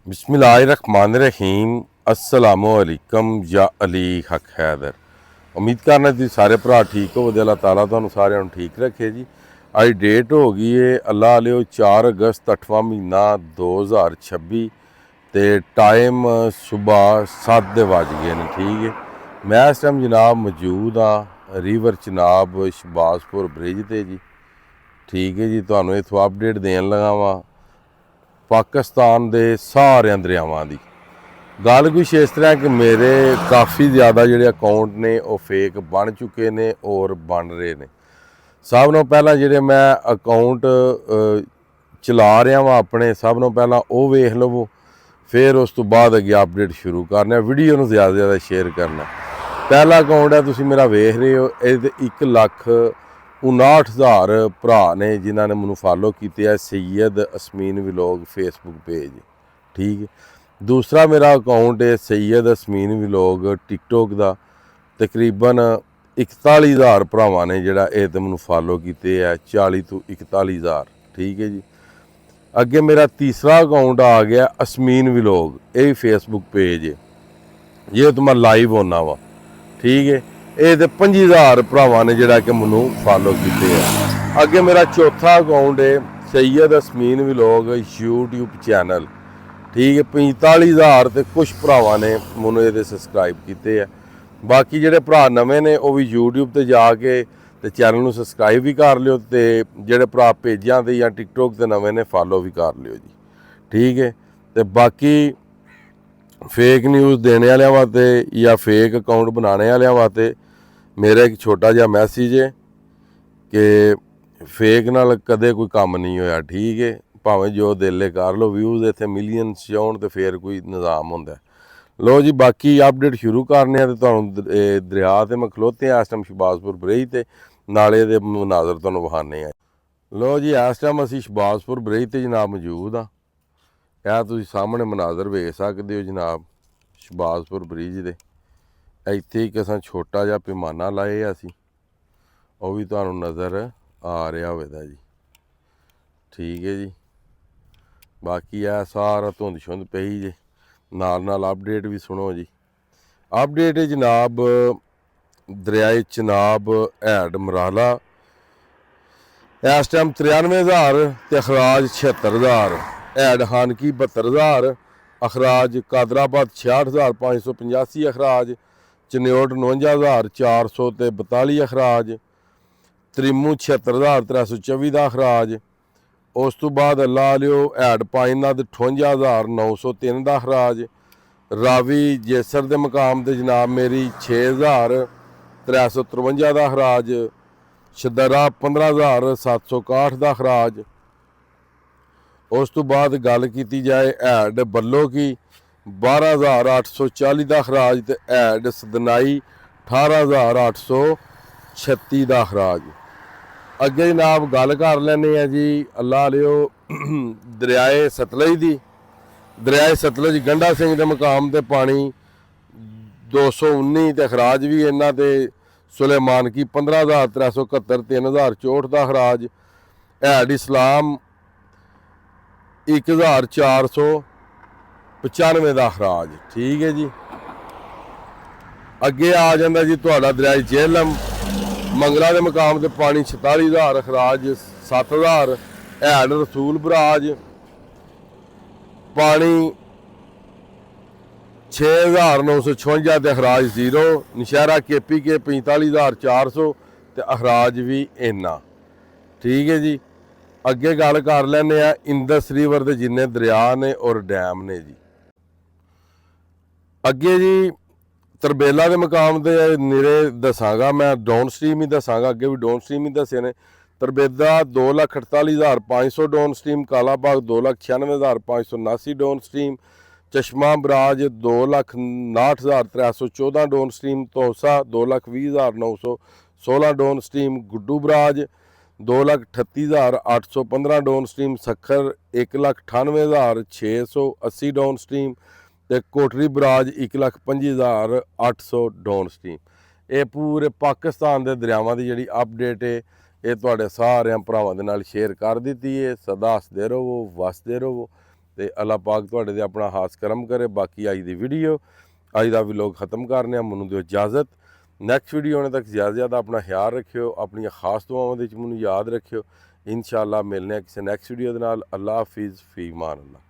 बिस्मिल्लाहिर्रहमानिर्रहीम अस्सलामुअलैकुम या अली हक हैदर। उम्मीद करना जी सारे भरा ठीक हो। अल्लाह ताला तुहानू सारिਆਂ ਨੂੰ ठीक रखे जी। ਅੱਜ डेट हो गई है अल्लाह लियो 4 अगस्त 8वां महीना 2026 ਤੇ टाइम सुबह 7 ਦੇ ਵੱਜ ਗਏ ਨੇ। ठीक है, मैं इस टाइम जनाब मौजूद हाँ रिवर चनाब शहबाजपुर ब्रिज ते जी। ठीक है जी, तुहानू इथों अपडेट देन लगा वा पाकिस्तान ਦੇ ਸਾਰਿਆਂ ਦਰਿਆਵਾਂ ਦੀ। ਗੱਲ ਕੁਛ ਇਸ ਤਰ੍ਹਾਂ ਕਿ ਮੇਰੇ ਕਾफ़ी ज़्यादा ਜਿਹੜੇ ਅਕਾਊਂਟ ਨੇ ਉਹ ਫੇਕ ਬਣ ਚੁੱਕੇ ਨੇ ਔਰ ਬਣ ਰਹੇ ਨੇ। ਸਭ ਨੂੰ ਪਹਿਲਾਂ ਜਿਹੜੇ ਮੈਂ ਅਕਾਊਂਟ ਚਲਾ ਰਿਹਾ ਵਾਂ ਆਪਣੇ, ਸਭ ਨੂੰ ਪਹਿਲਾਂ ਉਹ ਵੇਖ ਲਵੋ, ਫਿਰ ਉਸ ਤੋਂ ਬਾਅਦ ਅੱਗੇ ਅਪਡੇਟ ਸ਼ੁਰੂ ਕਰਨਾ। ਵੀਡੀਓ ਨੂੰ ਜ਼ਿਆਦਾ ਤੋਂ ਜ਼ਿਆਦਾ ਸ਼ੇਅਰ ਕਰਨਾ। ਪਹਿਲਾ ਅਕਾਊਂਟ ਹੈ, ਤੁਸੀਂ ਮੇਰਾ ਵੇਖ ਰਹੇ ਹੋ, ਇਹਦੇ 1,59,000 ਭਰਾ ਨੇ ਜਿਨ੍ਹਾਂ ਨੇ ਮੈਨੂੰ ਫਾਲੋ ਕੀਤੇ ਆ। ਸੈयद ਅਸਮੀਨ ਵਲੋਗ ਫੇਸਬੁੱਕ पेज। ठीक है, दूसरा मेरा अकाउंट है सैयद अਸਮੀਨ ਵਲੋਗ टिकटॉक ਦਾ। तकरीबन 41,000 ਭਰਾਵਾਂ ਨੇ ਜਿਹੜਾ ਇਹ ਤੇ ਮੈਨੂੰ ਫਾਲੋ ਕੀਤੇ ਆ, 40 ਤੋਂ 41,000। ठीक है जी, ਅੱਗੇ ਮੇਰਾ ਤੀਸਰਾ ਅਕਾਊਂਟ ਆ ਗਿਆ ਅਸਮੀਨ ਵਲੋਗ। ਇਹ ਵੀ ਫੇਸਬੁੱਕ पेज है, ये तो मैं लाइव होना वा। ठीक है, ਇਹ ਤੇ 25,000 ਭਰਾਵਾਂ ਨੇ ਜਿਹੜਾ ਕਿ ਮੈਨੂੰ ਫਾਲੋ ਕੀਤੇ ਆ। ਅੱਗੇ ਮੇਰਾ ਚੌਥਾ ਅਕਾਊਂਟ ਹੈ सैयद ਅਸਮੀਨ ਵਲੋਗ YouTube ਚੈਨਲ। ठीक है, 45,000 ਤੇ ਕੁਛ ਭਰਾਵਾਂ ਨੇ ਮੈਨੂੰ ਇਹਦੇ ਸਬਸਕ੍ਰਾਈਬ ਕੀਤੇ ਆ। ਬਾਕੀ ਜਿਹੜੇ ਭਰਾ ਨਵੇਂ ਨੇ ਉਹ ਵੀ YouTube ਤੇ ਜਾ ਕੇ ਤੇ ਚੈਨਲ ਨੂੰ ਸਬਸਕ੍ਰਾਈਬ ਵੀ ਕਰ ਲਿਓ, ਤੇ ਜਿਹੜੇ ਭਰਾ ਪੇਜਾਂ ਤੇ ਜਾਂ TikTok ਤੇ ਨਵੇਂ ਨੇ ਫਾਲੋ ਵੀ ਕਰ ਲਿਓ ਜੀ। ਠੀਕ ਹੈ, ਤੇ ਬਾਕੀ ਫੇਕ ਨਿਊਜ਼ ਦੇਣੇ ਵਾਲਿਆਂ ਵਾਸਤੇ ਜਾਂ ਫੇਕ ਅਕਾਊਂਟ ਬਣਾਉਣੇ ਵਾਲਿਆਂ ਵਾਸਤੇ ਮੇਰਾ ਇੱਕ ਛੋਟਾ ਜਿਹਾ ਮੈਸੇਜ ਹੈ ਕਿ ਫੇਕ ਨਾਲ ਕਦੇ ਕੋਈ ਕੰਮ ਨਹੀਂ ਹੋਇਆ। ਠੀਕ ਹੈ, ਭਾਵੇਂ ਜੋ ਦਿਲੇ ਕਰ ਲਓ, ਵਿਊਜ਼ ਇੱਥੇ ਮਿਲੀਅਨਸ ਆਉਣ ਤੇ ਫਿਰ ਕੋਈ ਨਿਜ਼ਾਮ ਹੁੰਦਾ। ਲੋ ਜੀ, ਬਾਕੀ ਅਪਡੇਟ ਸ਼ੁਰੂ ਕਰਨੇ ਆ ਤੇ ਤੁਹਾਨੂੰ ਦਰਿਆ ਤੇ ਮੈਂ ਖਲੋਤੇ ਆ ਇਸ ਟਾਈਮ ਸ਼ਹਬਾਜ਼ਪੁਰ ਬ੍ਰਿਜ ਤੇ, ਨਾਲੇ ਦੇ ਮਨਾਜ਼ਰ ਤੁਹਾਨੂੰ ਵਿਖਾਣੇ ਆ। ਲੋ ਜੀ, ਇਸ ਟਾਈਮ ਅਸੀਂ ਸ਼ਹਬਾਜ਼ਪੁਰ ਬ੍ਰਿਜ ਤੇ ਜਨਾਬ ਮੌਜੂਦ ਆ। ਇਹ ਤੁਸੀਂ ਸਾਹਮਣੇ ਮਨਾਜ਼ਰ ਵੇਖ ਸਕਦੇ ਹੋ ਜਨਾਬ ਸ਼ਹਬਾਜ਼ਪੁਰ ਬ੍ਰਿਜ ਦੇ। ਇੱਥੇ ਇੱਕ ਅਸਾਂ ਛੋਟਾ ਜਿਹਾ ਪੈਮਾਨਾ ਲਾਏ ਆ ਅਸੀਂ, ਉਹ ਵੀ ਤੁਹਾਨੂੰ ਨਜ਼ਰ ਆ ਰਿਹਾ ਹੋਵੇਗਾ ਜੀ। ਠੀਕ ਹੈ ਜੀ, ਬਾਕੀ ਆ ਸਾਰਾ ਧੁੰਦ ਛੁੰਦ ਪਈ ਜੇ। ਨਾਲ ਨਾਲ ਅਪਡੇਟ ਵੀ ਸੁਣੋ ਜੀ। ਅਪਡੇਟ ਹੈ ਜਨਾਬ ਦਰਿਆਏ ਚਨਾਬ ਹੈਡ ਮਰਾਲਾ। ਇਸ ਟਾਈਮ 93,000 ਤੇ ਅਖਰਾਜ 76,000। ਹੈਡ ਖਾਨਕੀ 72,000 ਅਖਰਾਜ। ਕਾਦਰਾਬਾਦ 66,585 ਅਖਰਾਜ। ਚਨਿਓਟ 59,400 ਤੇ 42 ਅਖਰਾਜ। ਤ੍ਰਿਮੂ 76,324 ਦਾ ਅਖਰਾਜ। ਉਸ ਤੋਂ ਬਾਅਦ ਅੱਲਾ ਲਿਓ ਹੈਡ ਪਾਈਨਾ ਦੇ 58,903 ਦਾ ਅਖਰਾਜ। ਰਾਵੀ ਜੇਸਰ ਦੇ ਮਕਾਮ ਤੇ ਜਨਾਬ ਮੇਰੀ 6,353 ਦਾ ਅਖਰਾਜ। ਸ਼ਦਰਾ 15,761 ਦਾ ਅਖਰਾਜ। ਉਸ ਤੋਂ ਬਾਅਦ ਗੱਲ ਕੀਤੀ ਜਾਏ ਹੈਡ ਬੱਲੋ ਕੀ 12,840 ਦਾ ਅਖਰਾਜ ਤੇ ਹੈਡ ਸਦਨਾਈ 18,836 ਦਾ ਅਖਰਾਜ। ਅੱਗੇ ਜਨਾਬ ਗੱਲ ਕਰ ਲੈਂਦੇ ਆ ਜੀ ਅੱਲਾ ਲਿਓ ਦਰਿਆਏ ਸਤਲੁਜ ਦੀ। ਦਰਿਆਏ ਸਤਲੁਜ ਗੰਡਾ ਸਿੰਘ ਦੇ ਮਕਾਮ ਤੇ ਪਾਣੀ 219 ਤੇ ਅਖਰਾਜ ਵੀ ਇਹਨਾਂ ਤੇ। ਸੁਲੇਮਾਨ ਕੀ 15,371 3,064 ਦਾ ਅਖਰਾਜ। ਹੈਡ ਇਸਲਾਮ 1,495 ਦਾ ਅਖਰਾਜ। ਠੀਕ ਹੈ ਜੀ, ਅੱਗੇ ਆ ਜਾਂਦਾ ਜੀ ਤੁਹਾਡਾ ਦਰਿਆਏ ਜੇਹਲਮ ਮੰਗਲਾ ਦੇ ਮਕਾਮ ਤੇ ਪਾਣੀ 46,000 ਅਖਰਾਜ 7,000। ਹੈਡ ਰਸੂਲ ਬਰਾਜ ਪਾਣੀ 6,956 ਤੇ ਅਖਰਾਜ 0। ਨਸ਼ਹਿਰਾ KPK 45,400 ਤੇ ਅਖਰਾਜ ਵੀ ਇੰਨਾ। ਠੀਕ ਹੈ ਜੀ, ਅੱਗੇ ਗੱਲ ਕਰ ਲੈਂਦੇ ਆ ਇੰਦਸ ਰਿਵਰ ਦੇ ਜਿੰਨੇ ਦਰਿਆ ਨੇ ਔਰ ਡੈਮ ਨੇ ਜੀ। ਅੱਗੇ ਜੀ ਤਰਬੇਲਾ ਦੇ ਮਕਾਮ ਤੇ ਨਿਰੇ ਦੱਸਾਂਗਾ ਮੈਂ, ਡਾਊਨ ਸਟਰੀਮ ਹੀ ਦੱਸਾਂਗਾ। ਅੱਗੇ ਵੀ ਡਾਊਨ ਸਟਰੀਮ ਹੀ ਦੱਸੇ ਨੇ। Tarbela 2,48,500 downstream. Kalabagh 2,96,579 downstream. Chashma barrage 2,59,314 downstream. Taunsa 2,20,916 downstream. Guddu barrage 2,38,815 downstream. Sukkur 1,98,680 downstream ਤੇ ਕੋਟਰੀ ਬਰਾਜ 1,25,800 ਡਾਊਨ ਸਟਰੀਮ। ਇਹ ਪੂਰੇ ਪਾਕਿਸਤਾਨ ਦੇ ਦਰਿਆਵਾਂ ਦੀ ਜਿਹੜੀ ਅਪਡੇਟ ਹੈ ਇਹ ਤੁਹਾਡੇ ਸਾਰਿਆਂ ਭਰਾਵਾਂ ਦੇ ਨਾਲ ਸ਼ੇਅਰ ਕਰ ਦਿੱਤੀ ਹੈ। ਸਦਾ ਹੱਸਦੇ ਰਹੋ, ਵਸਦੇ ਰਹੋ। ਤੇ ਅੱਲਾਹ ਪਾਕ ਤੁਹਾਡੇ ਤੇ ਆਪਣਾ ਖਾਸ ਕਰਮ ਕਰੇ। ਬਾਕੀ ਅੱਜ ਦੀ ਵੀਡੀਓ ਅੱਜ ਦਾ ਵਲੋਗ ਖਤਮ ਕਰਨੇ ਆ। ਮੈਨੂੰ ਦਿਓ ਇਜਾਜ਼ਤ। ਨੈਕਸਟ ਵੀਡੀਓ ਆਉਣੇ ਤੱਕ ਜ਼ਿਆਦਾ ਆਪਣਾ ਖਿਆਲ ਰੱਖਿਓ। ਆਪਣੀਆਂ ਖਾਸ ਦੁਆਵਾਂ ਦੇ ਵਿੱਚ ਮੈਨੂੰ ਯਾਦ ਰੱਖਿਓ। ਇਨਸ਼ਾਅੱਲਾ ਮਿਲਨੇ ਆ ਕਿਸੇ ਨੈਕਸਟ ਵੀਡੀਓ ਦੇ ਨਾਲ। ਅੱਲਾਹ ਹਾਫਿਜ਼, ਫੀ ਅਮਾਨ ਅੱਲਾਹ।